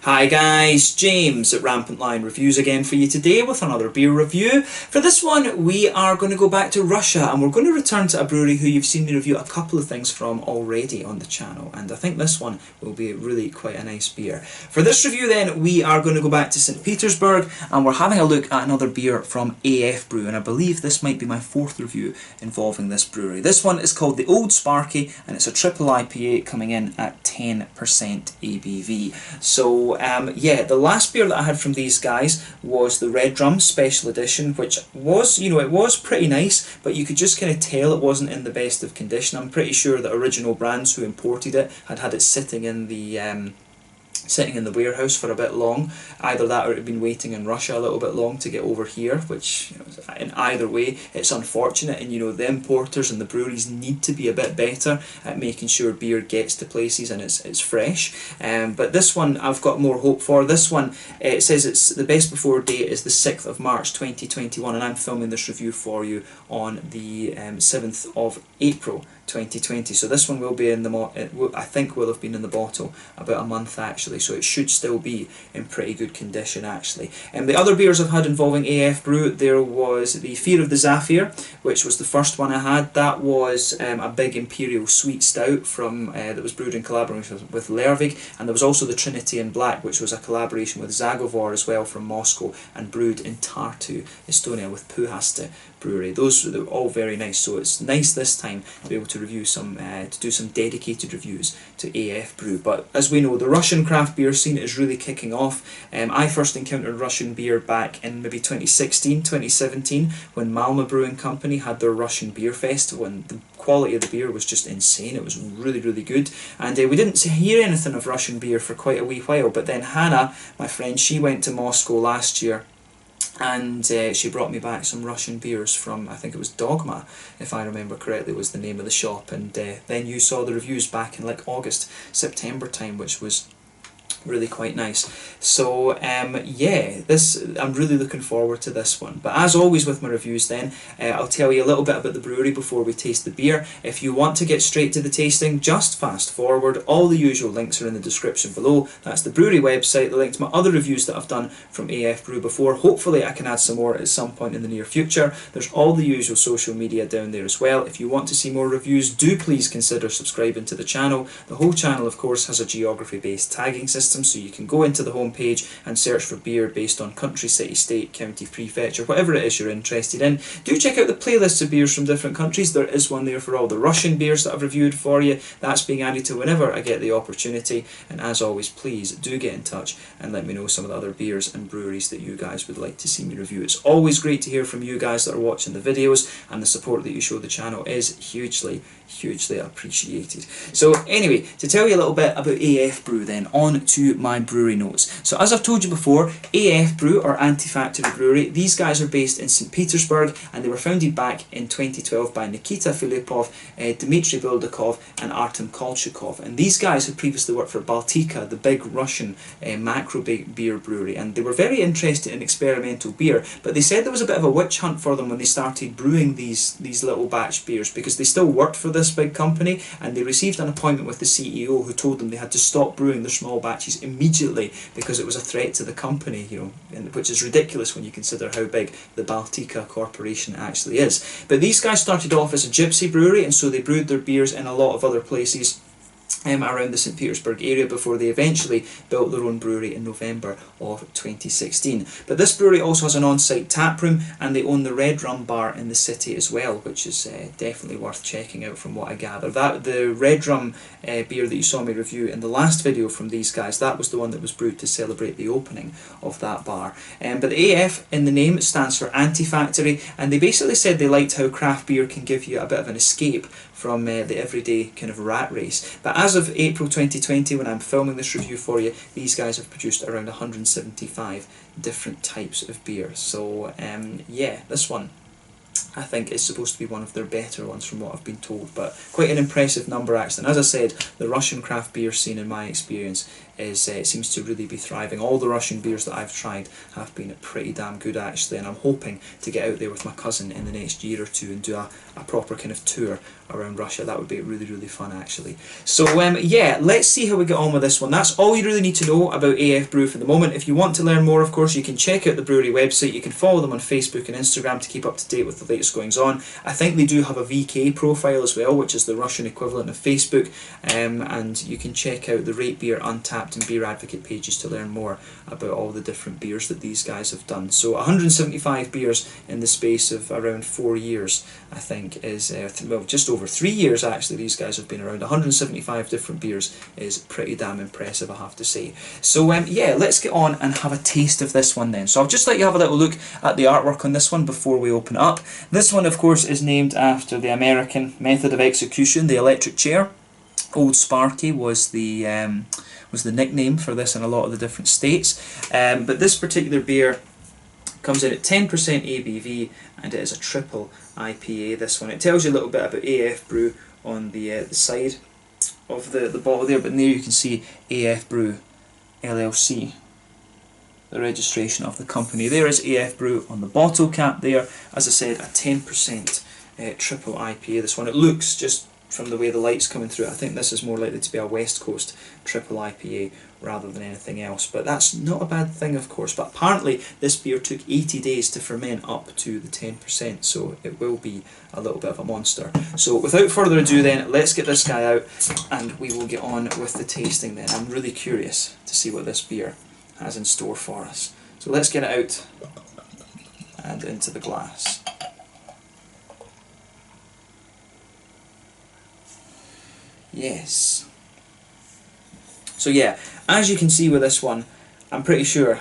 Hi guys, James at Rampant Lion Reviews again for you today with another beer review. For this one we are going to go back to Russia and we're going to return to a brewery who you've seen me review a couple of things from already on the channel, and I think this one will be really quite a nice beer. For this review then we are going to go back to St. Petersburg and we're having a look at another beer from AF Brew, and I believe this might be my fourth review involving this brewery. This one is called the Old Sparky and it's a triple IPA coming in at 10% ABV. So yeah, the last beer that I had from these guys was the Red Drum Special Edition, which was, it was pretty nice, but you could just kind of tell it wasn't in the best of condition. I'm pretty sure that Original Brands, who imported it, had had it sitting in the warehouse for a bit long. Either that or it had been waiting in Russia a little bit long to get over here, which, in either way, it's unfortunate. And the importers and the breweries need to be a bit better at making sure beer gets to places and it's fresh. But this one I've got more hope for. This one, it says it's the best before date is the 6th of March 2021, and I'm filming this review for you on the 7th of April 2020. So this one will be in I think will have been in the bottle about a month actually, so it should still be in pretty good condition actually. And the other beers I've had involving AF Brew, there was the Fear of the Zafir, which was the first one I had. That was a big imperial sweet stout from that was brewed in collaboration with Lervig, and there was also the Trinity in Black, which was a collaboration with Zagovor as well from Moscow and brewed in Tartu, Estonia with Puhaste Brewery. Those were all very nice, so it's nice this time to be able to review some, to do some dedicated reviews to AF Brew. But as we know, the Russian craft beer scene is really kicking off. I first encountered Russian beer back in maybe 2016, 2017, when Malma Brewing Company had their Russian Beer Festival, and the quality of the beer was just insane. It was really, really good. And we didn't hear anything of Russian beer for quite a wee while, but then Hannah, my friend, she went to Moscow last year, and she brought me back some Russian beers from, I think it was Dogma, if I remember correctly, was the name of the shop. And then you saw the reviews back in like August, September time, which was really quite nice. So yeah, I'm really looking forward to this one. But as always with my reviews then, I'll tell you a little bit about the brewery before we taste the beer. If you want to get straight to the tasting, just fast forward. All the usual links are in the description below. That's the brewery website, the link to my other reviews that I've done from AF Brew before. Hopefully I can add some more at some point in the near future. There's all the usual social media down there as well. If you want to see more reviews, do please consider subscribing to the channel. The whole channel of course has a geography based tagging system, so you can go into the home page and search for beer based on country, city, state, county, prefecture, whatever it is you're interested in. Do check out the playlists of beers from different countries. There is one there for all the Russian beers that I've reviewed for you. That's being added to whenever I get the opportunity. And as always, please do get in touch and let me know some of the other beers and breweries that you guys would like to see me review. It's always great to hear from you guys that are watching the videos, and the support that you show the channel is hugely appreciated. So anyway, to tell you a little bit about AF Brew then, on to my brewery notes. So as I've told you before, AF Brew, or Anti-Factory Brewery, these guys are based in St. Petersburg, and they were founded back in 2012 by Nikita Filipov, Dmitry Buldakov and Artem Kolchakov. And these guys had previously worked for Baltika, the big Russian macro beer brewery, and they were very interested in experimental beer, but they said there was a bit of a witch hunt for them when they started brewing these little batch beers, because they still worked for this big company, and they received an appointment with the CEO who told them they had to stop brewing their small batches immediately because it was a threat to the company, which is ridiculous when you consider how big the Baltika Corporation actually is. But these guys started off as a gypsy brewery, and so they brewed their beers in a lot of other places around the St. Petersburg area before they eventually built their own brewery in November of 2016. But this brewery also has an on-site tap room, and they own the Red Rum bar in the city as well, which is definitely worth checking out from what I gather. The Red Rum beer that you saw me review in the last video from these guys, that was the one that was brewed to celebrate the opening of that bar. But the AF in the name stands for Anti-Factory, and they basically said they liked how craft beer can give you a bit of an escape from the everyday kind of rat race. But as of April 2020, when I'm filming this review for you, these guys have produced around 175 different types of beer. So yeah, this one I think is supposed to be one of their better ones from what I've been told, but quite an impressive number actually. And as I said, the Russian craft beer scene in my experience is it seems to really be thriving. All the Russian beers that I've tried have been pretty damn good actually, and I'm hoping to get out there with my cousin in the next year or two and do a proper kind of tour around Russia. That would be really, really fun actually. So yeah, let's see how we get on with this one. That's all you really need to know about AF Brew for the moment. If you want to learn more, of course, you can check out the brewery website. You can follow them on Facebook and Instagram to keep up to date with the latest goings on. I think they do have a VK profile as well, which is the Russian equivalent of Facebook, and you can check out the Rate Beer, Untapped and Beer Advocate pages to learn more about all the different beers that these guys have done. So 175 beers in the space of around 4 years, I think, is well, just over 3 years actually. These guys have been around. 175 different beers is pretty damn impressive, I have to say. So yeah, let's get on and have a taste of this one then. So I'll just let you have a little look at the artwork on this one before we open it up. This one, of course, is named after the American method of execution, the electric chair. Old Sparky was the nickname for this in a lot of the different states. But this particular beer comes in at 10% ABV, and it is a triple IPA, this one. It tells you a little bit about AF Brew on the side of the bottle there, but there you can see AF Brew LLC, the registration of the company. There is AF Brew on the bottle cap there. As I said, a 10% triple IPA, this one. It looks, just from the way the light's coming through, I think this is more likely to be a West Coast triple IPA rather than anything else, but that's not a bad thing, of course. But apparently this beer took 80 days to ferment up to the 10%, so it will be a little bit of a monster. So without further ado then, let's get this guy out and we will get on with the tasting then. I'm really curious to see what this beer has in store for us. So let's get it out and into the glass. Yes. So yeah, as you can see with this one, I'm pretty sure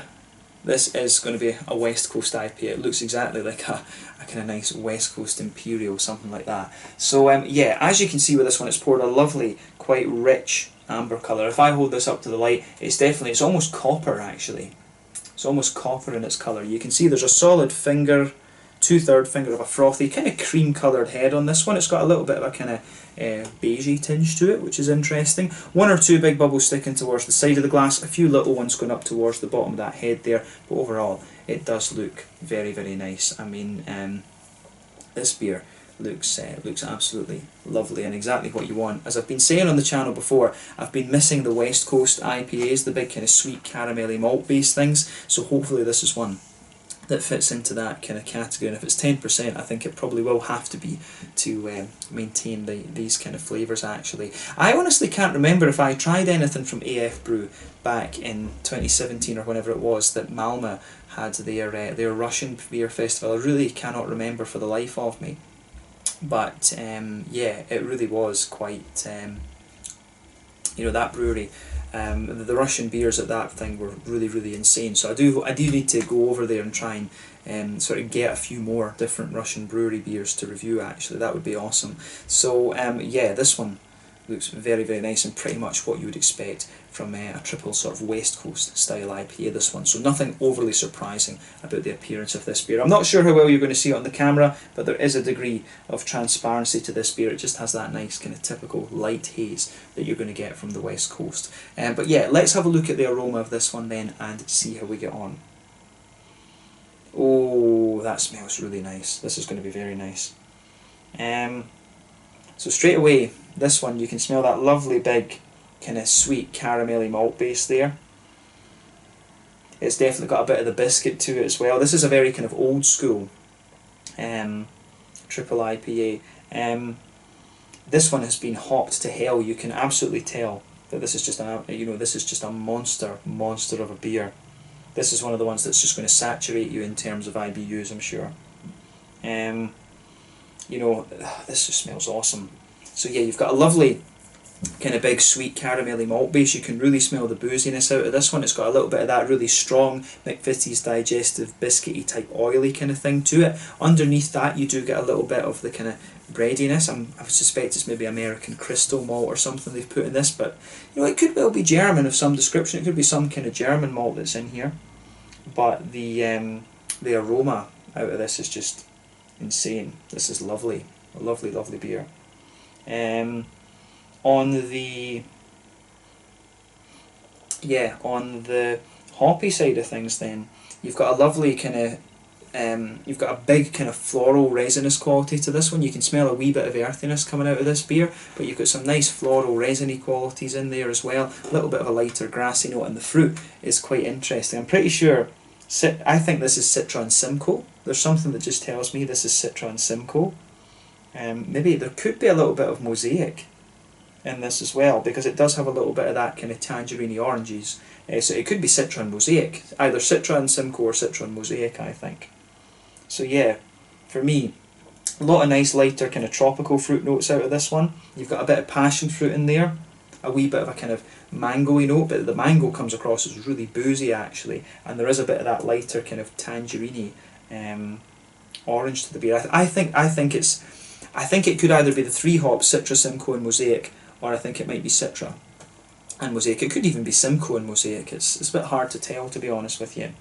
this is going to be a West Coast IPA. It looks exactly like a kind of nice West Coast Imperial, something like that. So yeah, as you can see with this one, it's poured a lovely, quite rich amber colour. If I hold this up to the light, it's almost copper actually. It's almost copper in its colour. You can see there's a solid finger, 2/3 finger of a frothy, kind of cream coloured head on this one. It's got a little bit of a kind of beigey tinge to it, which is interesting. 1 or 2 big bubbles sticking towards the side of the glass, a few little ones going up towards the bottom of that head there, but overall it does look very, very nice. I mean, this beer looks absolutely lovely and exactly what you want. As I've been saying on the channel before, I've been missing the West Coast IPAs, the big kind of sweet caramelly malt based things, so hopefully this is one that fits into that kind of category. And if it's 10%, I think it probably will have to be to maintain these kind of flavours actually. I honestly can't remember if I tried anything from AF Brew back in 2017 or whenever it was that Malmö had their Russian beer festival. I really cannot remember for the life of me. But yeah, it really was quite, you know, that brewery, the Russian beers at that thing were really, really insane. So I do need to go over there and try and sort of get a few more different Russian brewery beers to review actually. That would be awesome. So yeah, this one looks very, very nice and pretty much what you would expect from a triple sort of West Coast style IPA, this one. So nothing overly surprising about the appearance of this beer. I'm not sure how well you're going to see it on the camera, but there is a degree of transparency to this beer. It just has that nice kind of typical light haze that you're going to get from the West Coast. But yeah, let's have a look at the aroma of this one then and see how we get on. Oh, that smells really nice. This is going to be very nice. So straight away, this one, you can smell that lovely big kind of sweet caramelly malt base there. It's definitely got a bit of the biscuit to it as well. This is a very kind of old school triple IPA. This one has been hopped to hell. You can absolutely tell that this is just a monster of a beer. This is one of the ones that's just going to saturate you in terms of IBUs, I'm sure. You know, this just smells awesome. So yeah, you've got a lovely kind of big sweet caramelly malt base. You can really smell the booziness out of this one. It's got a little bit of that really strong McVitie's digestive biscuity type oily kind of thing to it. Underneath that you do get a little bit of the kind of breadiness. I suspect it's maybe American crystal malt or something they've put in this, but you know, it could well be German of some description. It could be some kind of German malt that's in here. But the aroma out of this is just insane. This is lovely. A lovely, lovely beer. On the yeah, on the hoppy side of things, then you've got a lovely kind of you've got a big kind of floral resinous quality to this one. You can smell a wee bit of earthiness coming out of this beer, but you've got some nice floral resiny qualities in there as well. A little bit of a lighter grassy note, and the fruit is quite interesting. I'm pretty sure, I think this is Citra and Simcoe. There's something that just tells me this is Citra and Simcoe. Maybe there could be a little bit of Mosaic in this as well, because it does have a little bit of that kind of tangerine oranges. So it could be Citra and Mosaic, either Citra and Simcoe or Citra and Mosaic, I think. So yeah, for me, a lot of nice lighter kind of tropical fruit notes out of this one. You've got a bit of passion fruit in there, a wee bit of a kind of mango-y note, but the mango comes across as really boozy actually, and there is a bit of that lighter kind of tangerine orange to the beer. I think it could either be the three hops, Citra, Simcoe and Mosaic, or I think it might be Citra and Mosaic. It could even be Simcoe and Mosaic. It's a bit hard to tell, to be honest with you.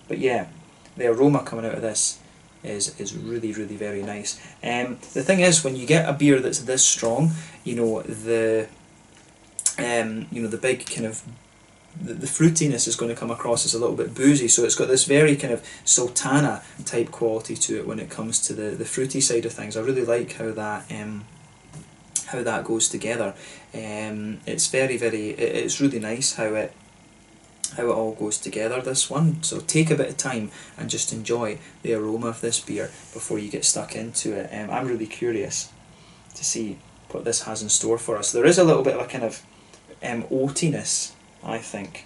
But yeah, the aroma coming out of this is really, really very nice. The thing is, when you get a beer that's this strong, you know, the big kind of the fruitiness is going to come across as a little bit boozy, so it's got this very kind of sultana type quality to it when it comes to the fruity side of things. I really like how that goes together. It's it's really nice how it all goes together, this one. So take a bit of time and just enjoy the aroma of this beer before you get stuck into it. I'm really curious to see what this has in store for us. There is a little bit of a kind of oatiness, I think.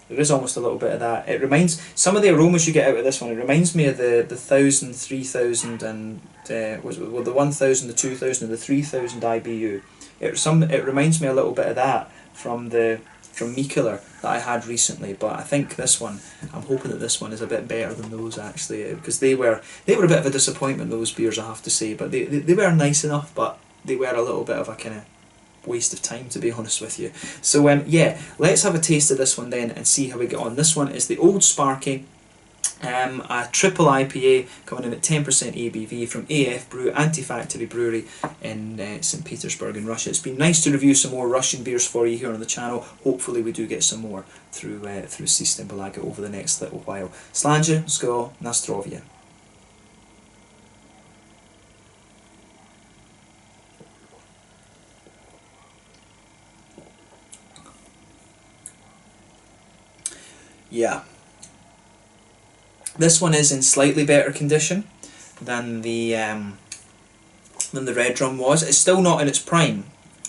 There is almost a little bit of that. It reminds, some of the aromas you get out of this one, it reminds me of the 1000, 3000 and the 1000, the 2000 and the 3000 IBU. It reminds me a little bit of that from Mikkeller that I had recently, but I think this one, I'm hoping that this one is a bit better than those actually, because they were a bit of a disappointment, those beers, I have to say, but they were nice enough, but they were a little bit of a kind of waste of time, to be honest with you. So yeah, let's have a taste of this one then and see how we get on. This one is the Old Sparky, a triple IPA coming in at 10% ABV from AF Brew, Anti-Factory Brewery in St. Petersburg in Russia. It's been nice to review some more Russian beers for you here on the channel. Hopefully we do get some more through System Balaga over the next little while. Slàinte, skål, na zdrowie. Yeah. This one is in slightly better condition than the Red Drum was. It's still not in its prime,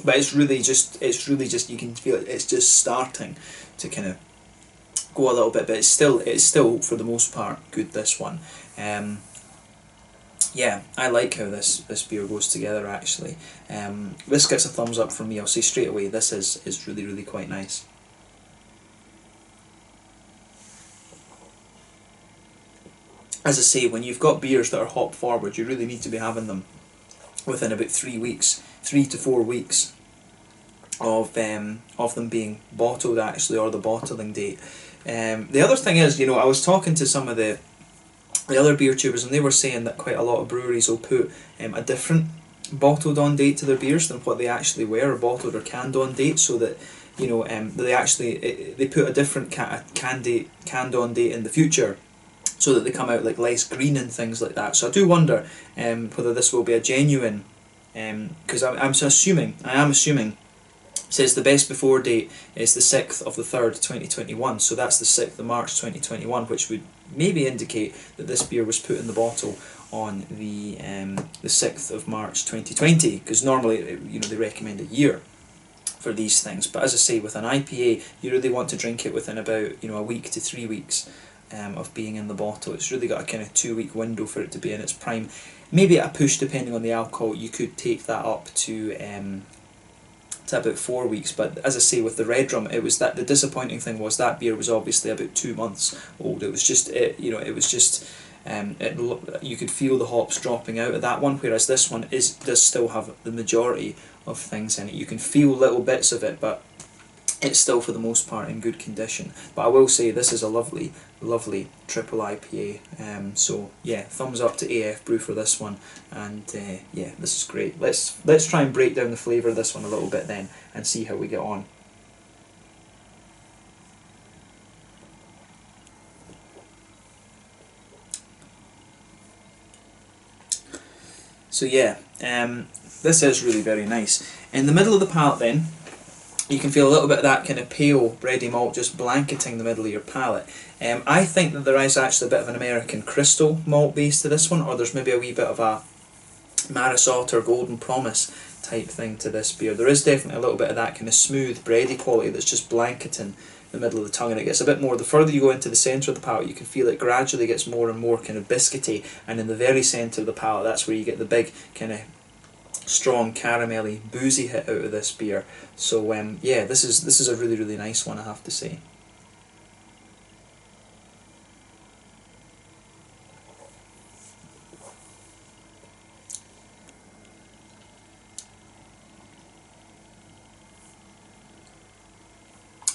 but it's really just you can feel it. It's just starting to kind of go a little bit, but it's still for the most part good. This one, yeah, I like how this beer goes together actually. This gets a thumbs up from me. I'll say straight away. This is really quite nice. As I say, when you've got beers that are hop forward, you really need to be having them within about 3 to 4 weeks of them being bottled actually, or the bottling date. The other thing is, you know, I was talking to some of the other beer tubers, and they were saying that quite a lot of breweries will put a different bottled on date to their beers than what they actually were, or bottled or canned on date, so that, you know, they put a different canned on date in the future, so that they come out like less green and things like that. So I do wonder whether this will be a genuine, because I am assuming, it says the best before date is the 6th of the 3rd 2021, so that's the 6th of March 2021, which would maybe indicate that this beer was put in the bottle on the 6th of March 2020, because normally, you know, they recommend a year for these things. But as I say, with an IPA, you really want to drink it within about, you know, a week to 3 weeks of being in the bottle. It's really got a kind of 2 week window for it to be in its prime. Maybe at a push, depending on the alcohol, you could take that up to about 4 weeks. But as I say, with the Red Drum, it was that the disappointing thing was that beer was obviously about 2 months old. It was just you could feel the hops dropping out of that one, whereas this one does still have the majority of things in it. You can feel little bits of it, but it's still for the most part in good condition. But I will say this is a lovely triple IPA. So yeah, thumbs up to AF Brew for this one, and yeah, this is great. Let's try and break down the flavour of this one a little bit then and see how we get on. So yeah, this is really very nice. In the middle of the palate then, you can feel a little bit of that kind of pale bready malt just blanketing the middle of your palate. I think that there is actually a bit of an American crystal malt base to this one, or there's maybe a wee bit of a Maris Otter Golden Promise type thing to this beer. There is definitely a little bit of that kind of smooth bready quality that's just blanketing the middle of the tongue, and it gets a bit more, the further you go into the centre of the palate, you can feel it gradually gets more and more kind of biscuity, and in the very centre of the palate, that's where you get the big kind of strong caramelly boozy hit out of this beer. So yeah, this is a really, really nice one, I have to say.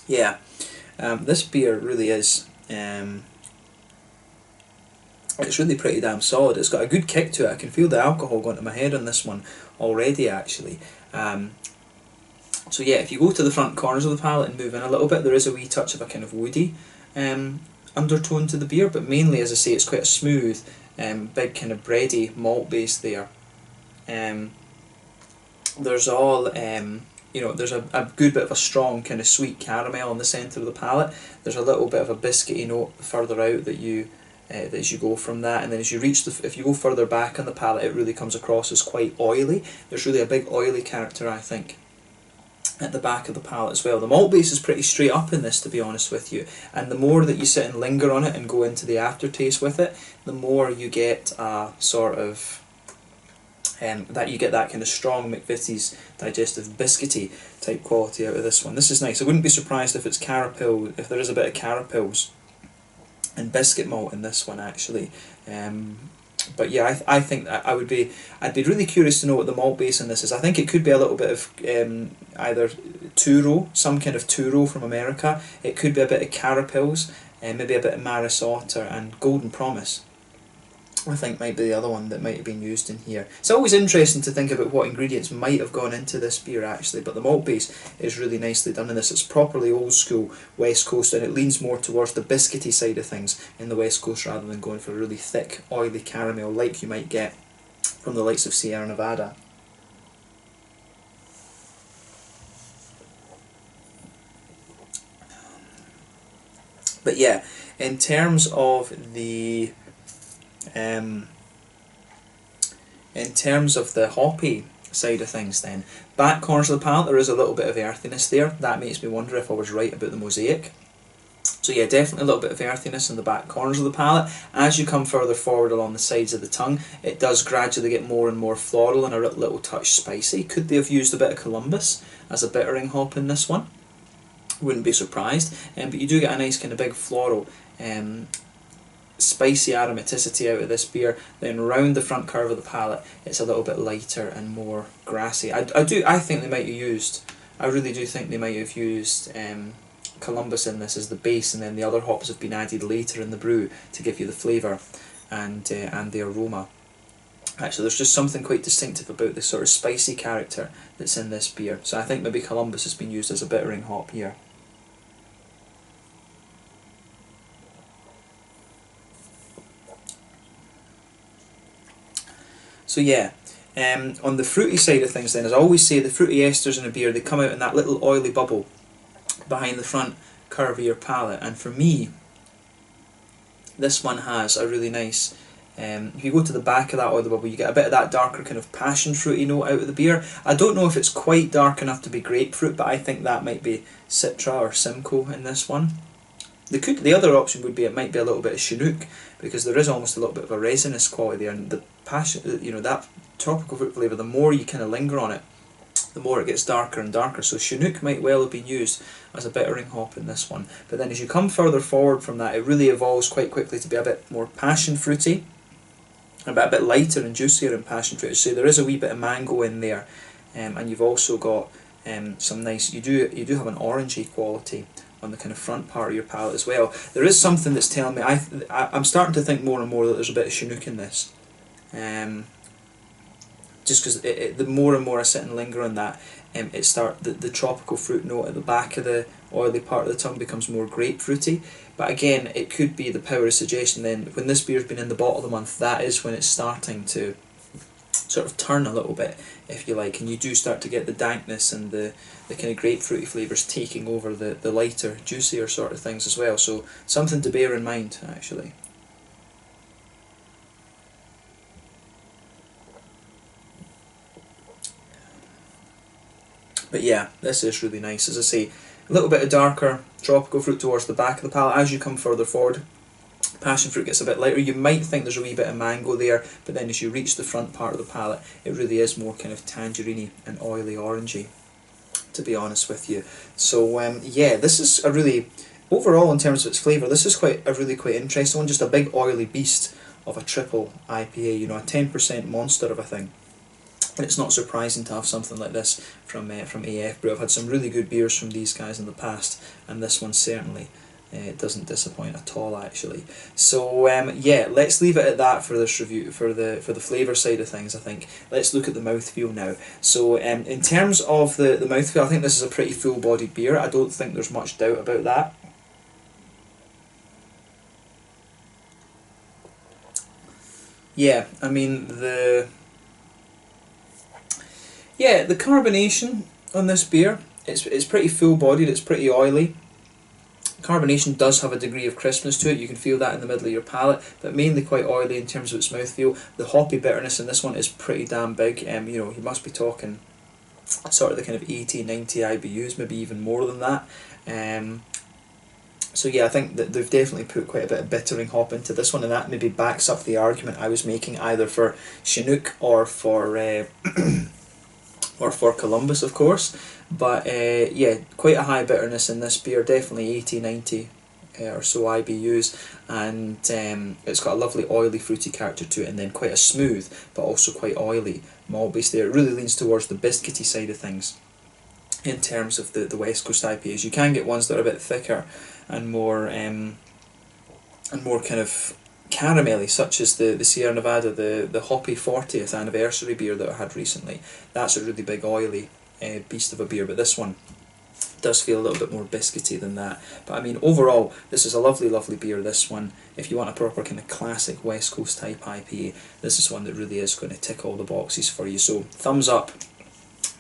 Yeah, this beer really is, it's really pretty damn solid. It's got a good kick to it. I can feel the alcohol going to my head on this one already, actually. So yeah, if you go to the front corners of the palate and move in a little bit, there is a wee touch of a kind of woody undertone to the beer, but mainly, as I say, it's quite a smooth, big kind of bready malt base there. There's all, there's a good bit of a strong kind of sweet caramel in the centre of the palate. There's a little bit of a biscuity note further out that as you go from that, and then as you reach if you go further back on the palate, it really comes across as quite oily. There's really a big oily character, I think, at the back of the palate as well. The malt base is pretty straight up in this, to be honest with you, and the more that you sit and linger on it and go into the aftertaste with it, the more you get a sort of that you get that kind of strong McVitie's digestive biscuity type quality out of this one. This is nice. I wouldn't be surprised if it's carapil, if there is a bit of carapils and biscuit malt in this one, actually. But yeah, I think that I'd be really curious to know what the malt base in this is. I think it could be a little bit of either Turo, some kind of Turo from America. It could be a bit of carapils, and maybe a bit of Maris Otter, and Golden Promise, I think, might be the other one that might have been used in here. It's always interesting to think about what ingredients might have gone into this beer, actually, but the malt base is really nicely done in this. It's properly old school West Coast, and it leans more towards the biscuity side of things in the West Coast rather than going for a really thick, oily caramel like you might get from the likes of Sierra Nevada. But yeah, in terms of the hoppy side of things, then, back corners of the palate, there is a little bit of earthiness there. That makes me wonder if I was right about the mosaic. So yeah, definitely a little bit of earthiness in the back corners of the palate. As you come further forward along the sides of the tongue, it does gradually get more and more floral and a little touch spicy. Could they have used a bit of Columbus as a bittering hop in this one? Wouldn't be surprised. But you do get a nice kind of big floral spicy aromaticity out of this beer. Then round the front curve of the palate, it's a little bit lighter and more grassy. I think they might have used, I really do think they might have used Columbus in this as the base, and then the other hops have been added later in the brew to give you the flavour and the aroma. Actually, there's just something quite distinctive about this sort of spicy character that's in this beer. So I think maybe Columbus has been used as a bittering hop here. So yeah, on the fruity side of things then, as I always say, the fruity esters in a beer, they come out in that little oily bubble behind the front curve of your palate, and for me, this one has a really nice, if you go to the back of that oily bubble, you get a bit of that darker kind of passion fruity note out of the beer. I don't know if it's quite dark enough to be grapefruit, but I think that might be Citra or Simcoe in this one. The other option would be it might be a little bit of Chinook, because there is almost a little bit of a resinous quality there, and the passion, that tropical fruit flavour, the more you kind of linger on it, the more it gets darker and darker. So Chinook might well have been used as a bittering hop in this one. But then as you come further forward from that, it really evolves quite quickly to be a bit more passion fruity, a bit lighter and juicier in passion fruit. So there is a wee bit of mango in there, and you've also got some nice, you do have an orangey quality on the kind of front part of your palate as well. There is something that's telling me, I'm starting to think more and more that there's a bit of Chinook in this. Just because the more and more I sit and linger on that, the tropical fruit note at the back of the oily part of the tongue becomes more grapefruity. But again, it could be the power of suggestion then. When this beer's been in the bottle of the month, that is when it's starting to sort of turn a little bit, if you like, and you do start to get the dankness and the kind of grapefruity flavours taking over the lighter, juicier sort of things as well. So something to bear in mind, actually. But yeah, this is really nice. As I say, a little bit of darker tropical fruit towards the back of the palate. As you come further forward, passion fruit gets a bit lighter. You might think there's a wee bit of mango there, but then as you reach the front part of the palate, it really is more kind of tangerine and oily orangey, to be honest with you. So yeah, this is a really, overall in terms of its flavour, this is quite interesting one. Just a big oily beast of a triple IPA, you know, a 10% monster of a thing. And it's not surprising to have something like this from AF Brew. I've had some really good beers from these guys in the past, and this one certainly doesn't disappoint at all, actually. So yeah, let's leave it at that for this review, for the flavour side of things. I think let's look at the mouthfeel now. So in terms of the mouthfeel, I think this is a pretty full-bodied beer. I don't think there's much doubt about that. Yeah, I mean the carbonation on this beer, it's pretty full-bodied, it's pretty oily. Carbonation does have a degree of crispness to it, you can feel that in the middle of your palate, but mainly quite oily in terms of its mouthfeel. The hoppy bitterness in this one is pretty damn big. You know, you must be talking sort of the kind of 80, 90 IBUs, maybe even more than that. So yeah, I think that they've definitely put quite a bit of bittering hop into this one, and that maybe backs up the argument I was making either for Chinook or for or for Columbus, of course. But yeah, quite a high bitterness in this beer, definitely 80, 90 or so IBUs, and it's got a lovely oily fruity character to it, and then quite a smooth but also quite oily malt base there. It really leans towards the biscuity side of things in terms of the West Coast IPAs. You can get ones that are a bit thicker and more kind of caramelly, such as the Sierra Nevada, the Hoppy 40th anniversary beer that I had recently. That's a really big oily beast of a beer, but this one does feel a little bit more biscuity than that. But I mean, overall, this is a lovely, lovely beer, this one. If you want a proper kind of classic West Coast type IPA, this is one that really is going to tick all the boxes for you. So thumbs up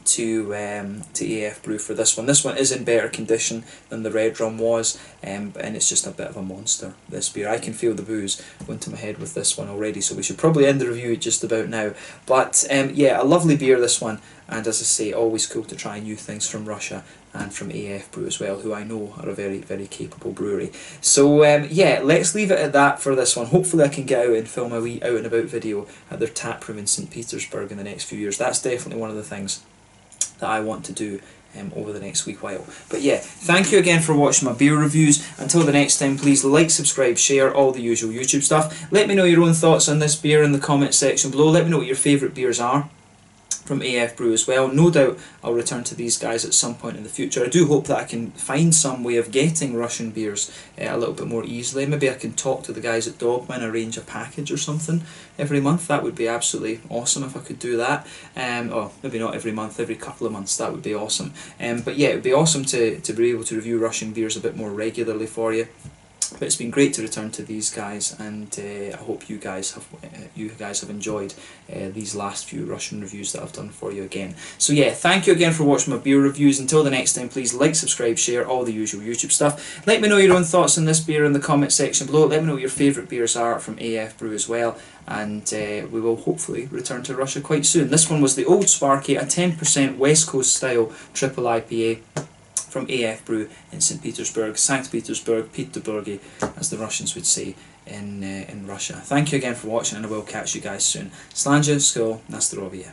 to AF Brew for this one. This one is in better condition than the Red Rum was, and it's just a bit of a monster, this beer. I can feel the booze going to my head with this one already, so we should probably end the review just about now. But yeah, a lovely beer, this one, and as I say, always cool to try new things from Russia and from AF Brew as well, who I know are a very, very capable brewery. So yeah, let's leave it at that for this one. Hopefully I can get out and film a wee out and about video at their tap room in St. Petersburg in the next few years. That's definitely one of the things that I want to do over the next wee while. But yeah, thank you again for watching my beer reviews. Until the next time, please like, subscribe, share, all the usual YouTube stuff. Let me know your own thoughts on this beer in the comment section below. Let me know what your favourite beers are from AF Brew as well. No doubt I'll return to these guys at some point in the future. I do hope that I can find some way of getting Russian beers a little bit more easily. Maybe I can talk to the guys at Dogma and arrange a package or something every month. That would be absolutely awesome if I could do that. Or maybe not every month, every couple of months. That would be awesome. But yeah, it would be awesome to be able to review Russian beers a bit more regularly for you. But it's been great to return to these guys, and I hope you guys have enjoyed these last few Russian reviews that I've done for you again. So yeah, thank you again for watching my beer reviews. Until the next time, please like, subscribe, share, all the usual YouTube stuff. Let me know your own thoughts on this beer in the comment section below. Let me know what your favourite beers are from AF Brew as well, and we will hopefully return to Russia quite soon. This one was the Old Sparky, a 10% West Coast style triple IPA from AF Brew in St. Petersburg, St. Petersburg, Peterburgy, as the Russians would say in Russia. Thank you again for watching, and I will catch you guys soon. Slanja, Skol, Nastarovia.